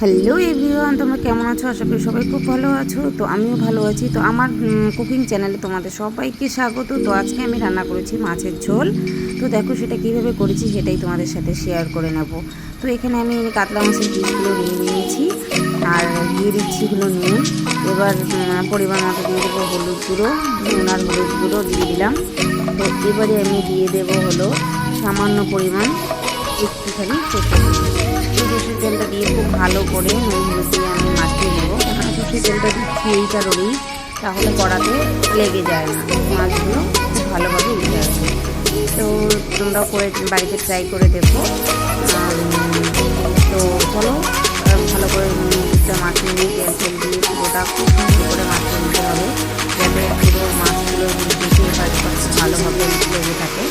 Hello everyone, তোমরা কেমন আছো? আশা করি সবাই খুব ভালো আছো। তো আমিও ভালো আছি। তো আমার কুকিং চ্যানেলে তোমাদের সবাইকে স্বাগত। তো আজকে আমি রান্না করেছি মাছের ঝোল। তো দেখো সেটা কীভাবে করেছি সেটাই তোমাদের সাথে শেয়ার করে নেব। তো এখানে আমি কাতলা মাছের পিসগুলো নিয়ে নিয়েছি আর দিয়ে দিচ্ছি হলো নুন। এবার পরিমাণ মতো দিয়ে দেবো হলুদ গুঁড়ো, নুন আর হলুদ গুঁড়ো দিয়ে দিলাম। তো এবারে আমি দিয়ে দেবো হলো সামান্য পরিমাণ একটুখানি সর্ষের তেল। সর্ষের তেলটা দিয়ে খুব ভালো করে নুন হলুদ দিয়ে আমি মাখিয়ে নেবো। কেননা সর্ষের তেলটা দিচ্ছি এই কারণেই, তাহলে কড়াতে লেগে যায় না, মাছগুলো খুব ভালোভাবে উঠে আসে। তো তোমরাও করে বাড়িতে ট্রাই করে দেখো। তো চলো ভালো করে মুখটা মাখিয়ে নিই, তেল তেল দিয়ে পুরোটা খুব সুন্দর করে মাখিয়ে নিতে হবে, যাতে পুরো মাছগুলো বেশি ভালোভাবে লেগে থাকে।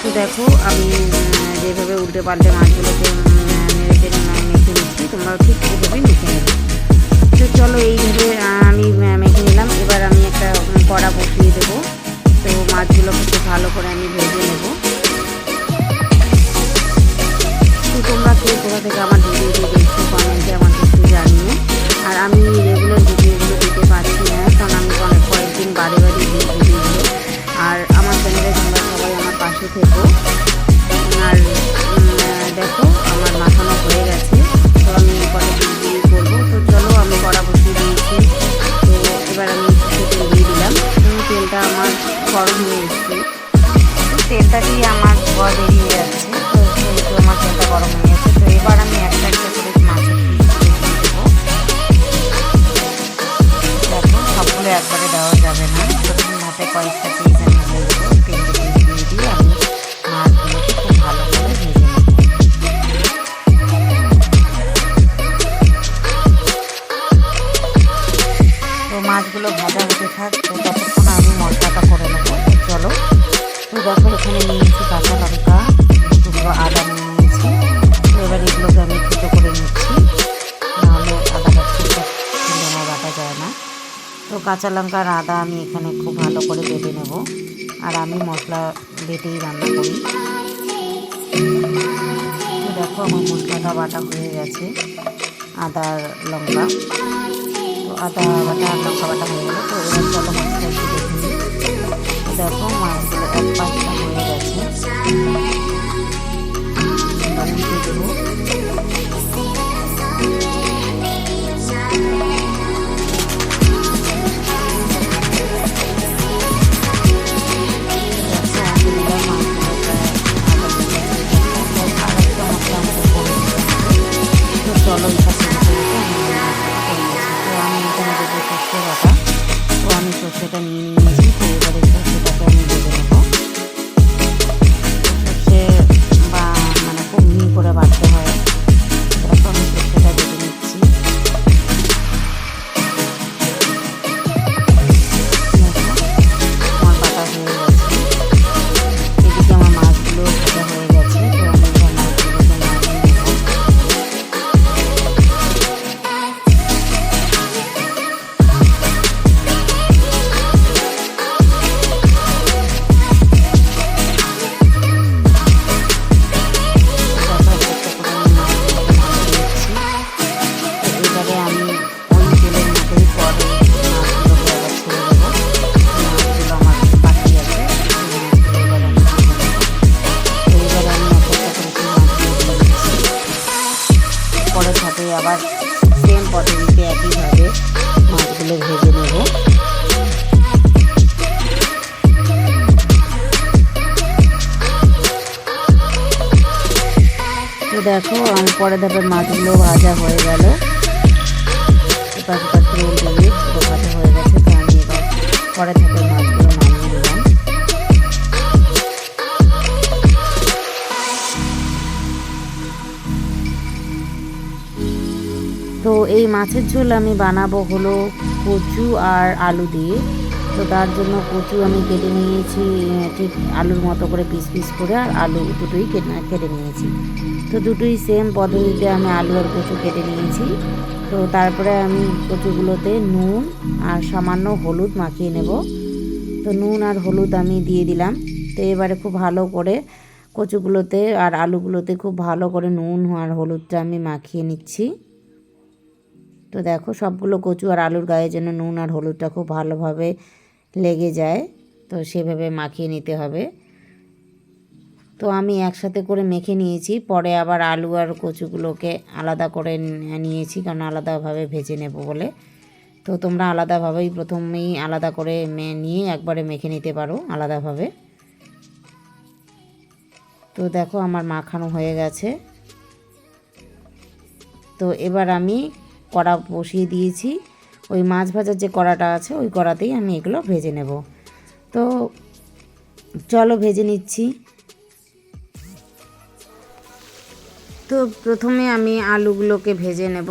তো দেখো আমি যেভাবে উল্টে পাল্টে মাছগুলোকে নেড়ে চেড়ে মেখে নিচ্ছি, তোমরাও ঠিক এভাবেই মেখে নেবে। তো চলো এইভাবে আমি মেখে নিলাম। এবার আমি একটা কড়া বসিয়ে দেবো। তো মাছগুলোকে খুব ভালো করে আমি ভেজে নেব। তো তোমরা কেউ কোথা থেকে আমার ভিডিওটি দেখছো কমেন্টে আমাকে একটু জানিয়ে। আর আমি রেগুলার ভিডিওগুলো দিতে পারছি না, কারণ আমি কয়েকদিন বারে বারে দিই ভিডিওগুলো। আর আমার চ্যানেলে তোমরা সবাই আমার পাশে থেকো। আর দেখো আমার মাখানো হয়ে গেছে। তো আমি পরে দিয়ে করবো। তো চলো আমি কড়া বসিয়ে দিয়েছি। তো এবার আমি তেল দিয়ে দিলাম। তেলটা আমার গরম হয়ে এসছে। তেলটা দিয়ে আমার ধোয়া বেরিয়ে যাচ্ছে। তো যেহেতু আমার তেলটা গরম হয়ে গেছে, তো এবার আমি একটা একটা করে মাছের পিসগুলো দিয়ে দেবো। দেখো সবগুলো একবারে দেওয়া যাবে না, প্রথম ধাপে কয়েকটা পিস আমি দিয়ে দেবো। 3টে পিস দিয়ে আমি মাছগুলোকে খুব ভালো করে ভেজে নেব। তো মাছগুলো ভাজা হতে থাক, তো ততক্ষণ আমি মশলাটা করে নেবো। চলো। তো দেখো এখানে নিয়েছি কাঁচা লঙ্কা, দুটো আদা নিয়েছি। তো এবার এগুলোকে আমি ছোটো করে নিচ্ছি, নাহলে আদাটা ঠিকঠাক সুন্দর বাটা যায় না। তো কাঁচা লঙ্কা আর আদা আমি এখানে খুব ভালো করে বেটে নেব। আর আমি মশলা বেটেই রান্না করি। তো দেখো আমার মশলাটা বাটা হয়ে গেছে, আদা আর লঙ্কা। তো আদা বাটা আর লঙ্কা বাটা হয়ে গেলো। তো এবার চলো মাছটা একটু দেখে নিই। তো দেখো মাছগুলো এক পাশটা হয়ে গেছে, উল্টে দেবো। চলো আমি এখানে দেবো সর্ষে বাটা। তো আমি সর্ষেটা নিয়ে নিয়েছি। তো এবারে সর্ষেটাকে আমি ভেজে নেবো। সর্ষে মানে খুব মিহি করে বাটতে হয়। দেখো আমি সর্ষেটা ভেজে নিচ্ছি। আমার বাটা হয়ে গেছে। এদিকে আমার মাছগুলো ভাজা হয়ে গেছে। তো আমি এবার মাছগুলোকে নামিয়ে নেবো। পরের ধাপে আবার সেম পদ্ধতিতে একইভাবে মাছগুলো ভেজে নেব। তো দেখো আমার পরের ধাপের মাছগুলো ভাজা হয়ে গেল। এপাশ ওপাশ করে উল্টে দিয়ে পুরো ভাজা হয়ে গেছে। তো আমি এবার পরের ধাপের মাছগুলো নামিয়ে দিলাম। তো এই মাছের ঝোল আমি বানাবো হলো কচু আর আলু দিয়ে। তো তার জন্য কচু আমি কেটে নিয়েছি ঠিক আলুর মতো করে পিস পিস করে, আর আলু দুটোই কেটে নিয়েছি। তো দুটোই সেম পদ্ধতিতে আমি আলু আর কচু কেটে নিয়েছি। তো তারপরে আমি কচুগুলোতে নুন আর সামান্য হলুদ মাখিয়ে নেব। তো নুন আর হলুদ আমি দিয়ে দিলাম। তো এবারে খুব ভালো করে কচুগুলোতে আর আলুগুলোতে খুব ভালো করে নুন আর হলুদটা আমি মাখিয়ে নিচ্ছি। তো দেখো সবগুলো কচু আর আলুর গায়ে যেন নুন আর হলুদটা খুব ভালোভাবে লেগে যায়, তো সেভাবে মাখিয়ে নিতে হবে। তো আমি একসাথে করে মেখে নিয়েছি, পরে আবার আলু আর কচুগুলোকে আলাদা করে নিয়েছি, কারণ আলাদাভাবে ভেজে নেব বলে। তো তোমরা আলাদাভাবেই প্রথমেই আলাদা করে নিয়ে একবারে মেখে নিতে পারো আলাদাভাবে। তো দেখো আমার মাখানো হয়ে গেছে। তো এবার আমি কড়া বসিয়ে দিয়েছি, ওই মাছ ভাজার যে কড়াটা আছে ওই কড়াতেই আমি এগুলো ভেজে নেব। তো চলো ভেজে নিচ্ছি। তো প্রথমে আমি আলুগুলোকে ভেজে নেব।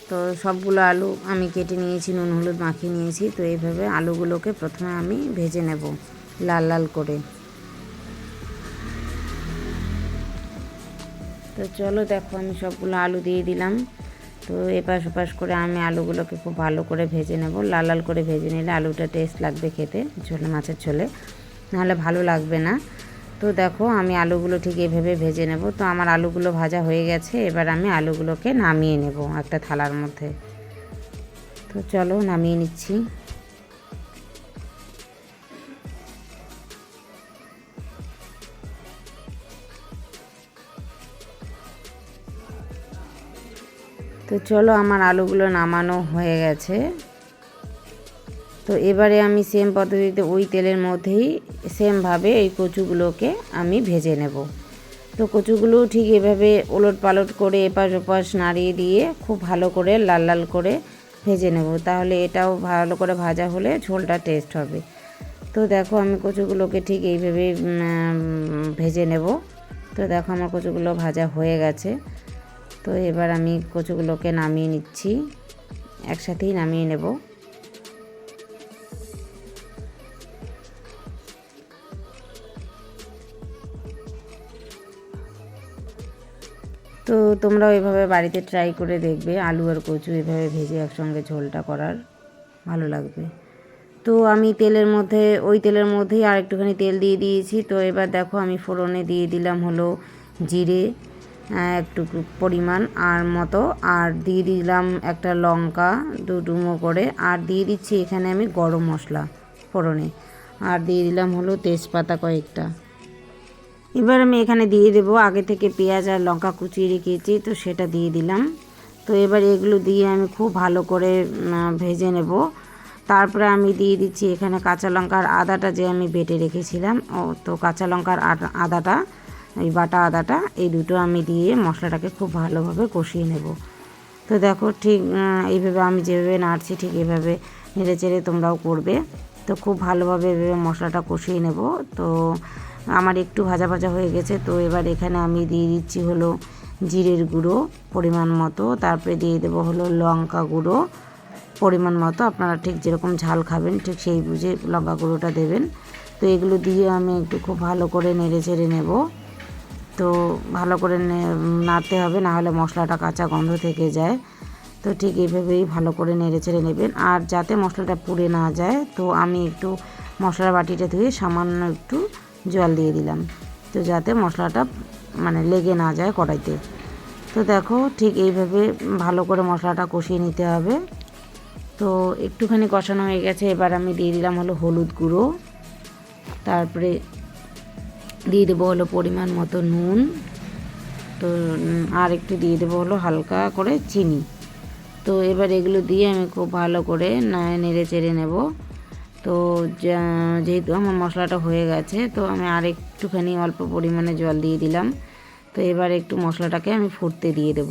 তো সবগুলো আলু আমি কেটে নিয়েছি, নুন হলুদ মাখিয়ে নিয়েছি। তো এইভাবে আলুগুলোকে প্রথমে আমি ভেজে নেব লাল লাল করে। তো চলো দেখো আমি সবগুলো আলু দিয়ে দিলাম। তো এপাশ ওপাশ করে আমি আলুগুলোকে খুব ভালো করে ভেজে নেব। লাল লাল করে ভেজে নিলে আলুটা টেস্ট লাগবে খেতে, ঝোলে মাছের ঝোলে, নাহলে ভালো লাগবে না। তো দেখো আমি আলুগুলো ঠিক এভাবে ভেজে নেব। তো আমার আলুগুলো ভাজা হয়ে গেছে, এবার আমি আলুগুলোকে নামিয়ে নেব একটা থালার মধ্যে। তো চলো নামিয়ে নিচ্ছি। তো চলো আমার আলুগুলো নামানো হয়ে গেছে। তো এবারে আমি সেম পদ্ধতিতে ওই তেলের মধ্যেই সেমভাবে এই কচুগুলোকে আমি ভেজে নেব। তো কচুগুলো ঠিক এভাবে ওলট পালট করে এপাশ ওপাশ নাড়িয়ে দিয়ে খুব ভালো করে লাল লাল করে ভেজে নেব, তাহলে এটাও ভালো করে ভাজা হলে ঝোলটা টেস্ট হবে। তো দেখো আমি কচুগুলোকে ঠিক এইভাবে ভেজে নেব। তো দেখো আমার কচুগুলো ভাজা হয়ে গেছে। তো এবার আমি কচুগুলোকে নামিয়ে নিচ্ছি, একসাথেই নামিয়ে নেব। তো তোমরাও এভাবে বাড়িতে ট্রাই করে দেখবে, আলু আর কচু এভাবে ভেজে একসঙ্গে ঝোলটা করার, ভালো লাগবে। তো আমি ওই তেলের মধ্যেই আর একটুখানি তেল দিয়ে দিয়েছি। তো এবার দেখো আমি ফোড়নে দিয়ে দিলাম হলো জিরে একটু পরিমাণ আর মতো, আর দিয়ে দিলাম একটা লঙ্কা ডুমো করে, আর দিয়ে দিচ্ছি এখানে আমি গরম মশলা ফোড়নে, আর দিয়ে দিলাম হলো তেজপাতা কয়েকটা। এবার আমি এখানে দিয়ে দেবো আগে থেকে পেঁয়াজ আর লঙ্কা কুচিয়ে রেখেছি, তো সেটা দিয়ে দিলাম। তো এবার এগুলো দিয়ে আমি খুব ভালো করে ভেজে নেব। তারপরে আমি দিয়ে দিচ্ছি এখানে কাঁচা লঙ্কার আদাটা যে আমি বেটে রেখেছিলাম, তো কাঁচা লঙ্কার আদাটা, এই বাটা আদাটা, এই দুটো আমি দিয়ে মশলাটাকে খুব ভালোভাবে কষিয়ে নেব। তো দেখো ঠিক এইভাবে আমি যেভাবে নাড়ছি ঠিক এইভাবে নেড়ে চেড়ে তোমরাও করবে। তো খুব ভালোভাবে এভাবে মশলাটা কষিয়ে নেব। তো আমার একটু ভাজা ভাজা হয়ে গেছে। তো এবার এখানে আমি দিয়ে দিচ্ছি হলো জিরের গুঁড়ো পরিমাণ মতো, তারপরে দিয়ে দেবো হলো লঙ্কা গুঁড়ো পরিমাণ মতো, আপনারা ঠিক যেরকম ঝাল খাবেন ঠিক সেই বুঝে লঙ্কা গুঁড়োটা দেবেন। তো এগুলো দিয়ে আমি একটু খুব ভালো করে নেড়ে চেড়ে নেব। তো ভালো করে নাড়তে হবে, না হলে মশলাটা কাঁচা গন্ধ থেকে যায়। তো ঠিক এইভাবেই ভালো করে নেড়ে চেড়ে নেবেন, আর যাতে মশলাটা পুড়ে না যায়, তো আমি একটু মশলার বাটিটা ধুয়ে সামান্য একটু জল দিয়ে দিলাম, তো যাতে মশলাটা মানে লেগে না যায় কড়াইতে। তো দেখো ঠিক এইভাবে ভালো করে মশলাটা কষিয়ে নিতে হবে। তো একটুখানি কষানো হয়ে গেছে, এবার আমি দিয়ে দিলাম হলো হলুদ গুঁড়ো, তারপরে দিয়ে দেবো হলো পরিমাণ মতো নুন, তো আর একটু দিয়ে দেবো হলো হালকা করে চিনি। তো এবার এগুলো দিয়ে আমি খুব ভালো করে নেড়ে চেড়ে নেব। তো যেহেতু আমার মশলাটা হয়ে গেছে, তো আমি আর একটুখানি অল্প পরিমাণে জল দিয়ে দিলাম। তো এবার একটু মশলাটাকে আমি ফুটতে দিয়ে দেব।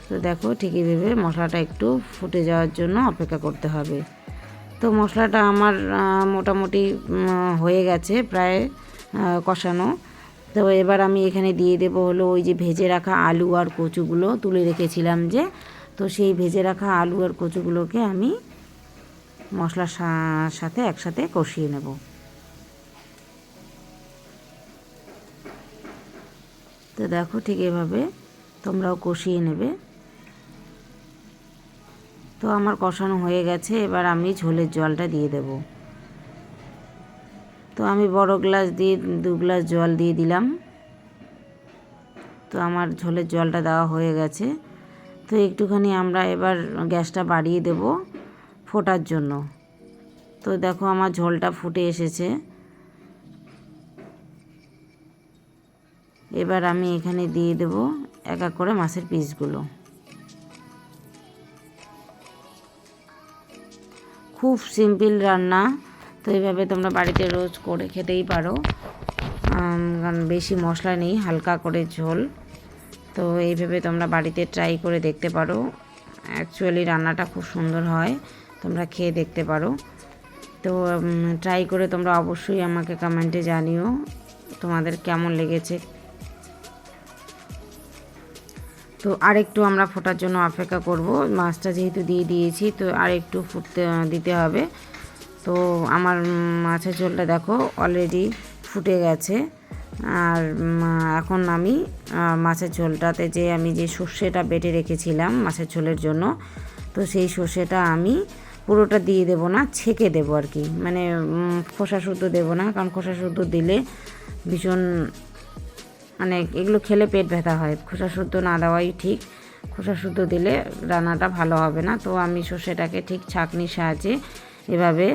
তো দেখো ঠিক এইভাবে মশলাটা একটু ফুটে যাওয়ার জন্য অপেক্ষা করতে হবে। তো মশলাটা আমার মোটামুটি হয়ে গেছে প্রায় কষানো। তো এবার আমি এখানে দিয়ে দেবো হলো ওই যে ভেজে রাখা আলু আর কচুগুলো তুলে রেখেছিলাম যে, তো সেই ভেজে রাখা আলু আর কচুগুলোকে আমি মশলার সাথে একসাথে কষিয়ে নেব। তো দেখো ঠিক এভাবে তোমরাও কষিয়ে নেবে। তো আমার কষানো হয়ে গেছে, এবার আমি ঝোলের জলটা দিয়ে দেব। তো আমি বড় গ্লাস দিয়ে 2 গ্লাস জল দিয়ে দিলাম। তো আমার ঝোলের জলটা দেওয়া হয়ে গেছে। তো একটুখানি আমরা এবার গ্যাসটা বাড়িয়ে দেব ফোটার জন্য। তো দেখো আমার ঝোলটা ফুটে এসেছে। এবার আমি এখানে দিয়ে দেব এক এক করে মাছের পিসগুলো। খুব সিম্পল রান্না, তো এইভাবে তোমরা বাড়িতে রোজ করে খেতেই পারো, কারণ বেশি মশলা নেই, হালকা করে ঝোল। তো এইভাবে তোমরা বাড়িতে ট্রাই করে দেখতে পারো। অ্যাকচুয়ালি রান্নাটা খুব সুন্দর হয়, তোমরা খেয়ে দেখতে পারো। তো ট্রাই করে তোমরা অবশ্যই আমাকে কমেন্টে জানিও তোমাদের কেমন লেগেছে। তো আরেকটু আমরা ফোটার জন্য অপেক্ষা করব। মাছটা যেহেতু দিয়ে দিয়েছি, তো আরেকটু ফুটতে দিতে হবে। তো আমার মাছের ঝোলটা দেখো অলরেডি ফুটে গেছে। আর এখন আমি মাছের ঝোলটাতে আমি যে সর্ষেটা বেটে রেখেছিলাম মাছের ঝোলের জন্য, তো সেই সর্ষেটা আমি পুরোটা দিয়ে দেবো না, ছেঁকে দেবো আর কি, মানে খোসা শুদ্ধ দেবো না, কারণ খোসা শুদ্ধ দিলে ভীষণ মানে এগুলো খেলে পেট ব্যথা হয়। খোসা শুদ্ধ না দেওয়াই ঠিক, খোসা শুদ্ধ দিলে রান্নাটা ভালো হবে না। তো আমি সর্ষেটাকে ঠিক ছাঁকনির সাহায্যে এভাবে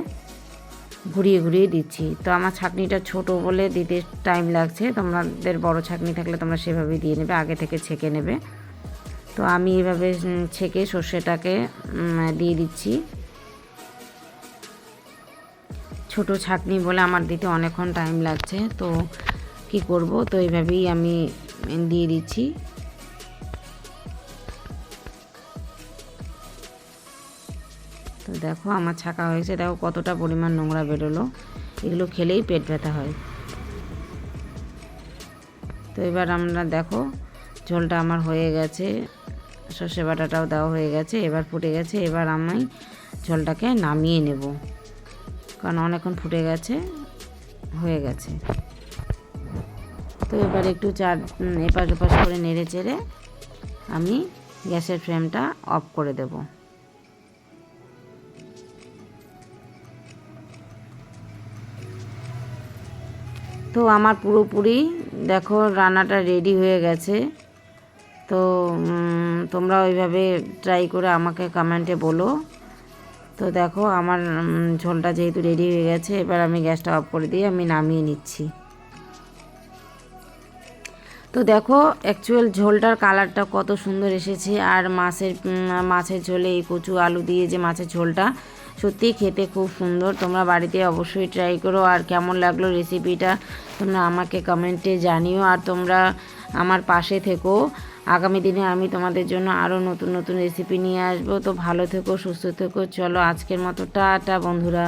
ঘুরিয়ে ঘুরিয়ে দিচ্ছি। তো আমার ছাঁকনিটা ছোট বলে দিতে টাইম লাগছে, তোমাদের বড় ছাঁকনি থাকলে তোমরা সেভাবেই দিয়ে নেবে, আগে থেকে ছেঁকে নেবে। তো আমি এভাবে ছেঁকে সর্ষেটাকে দিয়ে দিচ্ছি। ছোট ছাঁকনি বলে আমার দিতে অনেকক্ষণ টাইম লাগছে, তো কি করব, তো এইভাবেই আমি দিয়ে দিচ্ছি। তো দেখো আমার ছাঁকা হয়েছে, দেখো কতটা পরিমাণ নোংরা বেরোলো। এগুলো খেলেই পেট ব্যথা হয়। তো এবার আমরা দেখো ঝোলটা আমার হয়ে গেছে, সর্ষে বাটাটাও দেওয়া হয়ে গেছে, এবার ফুটে গেছে। এবার আমি ঝোলটাকে নামিয়ে নেব, কারণ অনেকক্ষণ ফুটে গেছে, হয়ে গেছে। তো এবার একটু এপাশ ওপাশ করে নেড়ে চেড়ে আমি গ্যাসের ফ্লেমটা অফ করে দেব। তো আমার পুরোপুরি দেখো রান্নাটা রেডি হয়ে গেছে। তো তোমরা ওইভাবে ট্রাই করে আমাকে কমেন্টে বলো। তো দেখো আমার ঝোলটা যেহেতু রেডি হয়ে গেছে, এবার আমি গ্যাসটা অফ করে দিয়ে আমি নামিয়ে নিচ্ছি। তো দেখো অ্যাকচুয়াল ঝোলটার কালারটা কত সুন্দর এসেছে। আর মাছের ঝোলে এই কচু আলু দিয়ে যে মাছের ঝোলটা, সত্যিই খেতে খুব সুন্দর। তোমরা বাড়িতে অবশ্যই ট্রাই করো। আর কেমন লাগলো রেসিপিটা তোমরা আমাকে কমেন্টে জানিও। আর তোমরা আমার পাশে থেকো, আগামী দিনে আমি তোমাদের জন্য আরও নতুন নতুন রেসিপি নিয়ে আসবো। তো ভালো থেকো, সুস্থ থেকো। চলো আজকের মতো টাটা বন্ধুরা।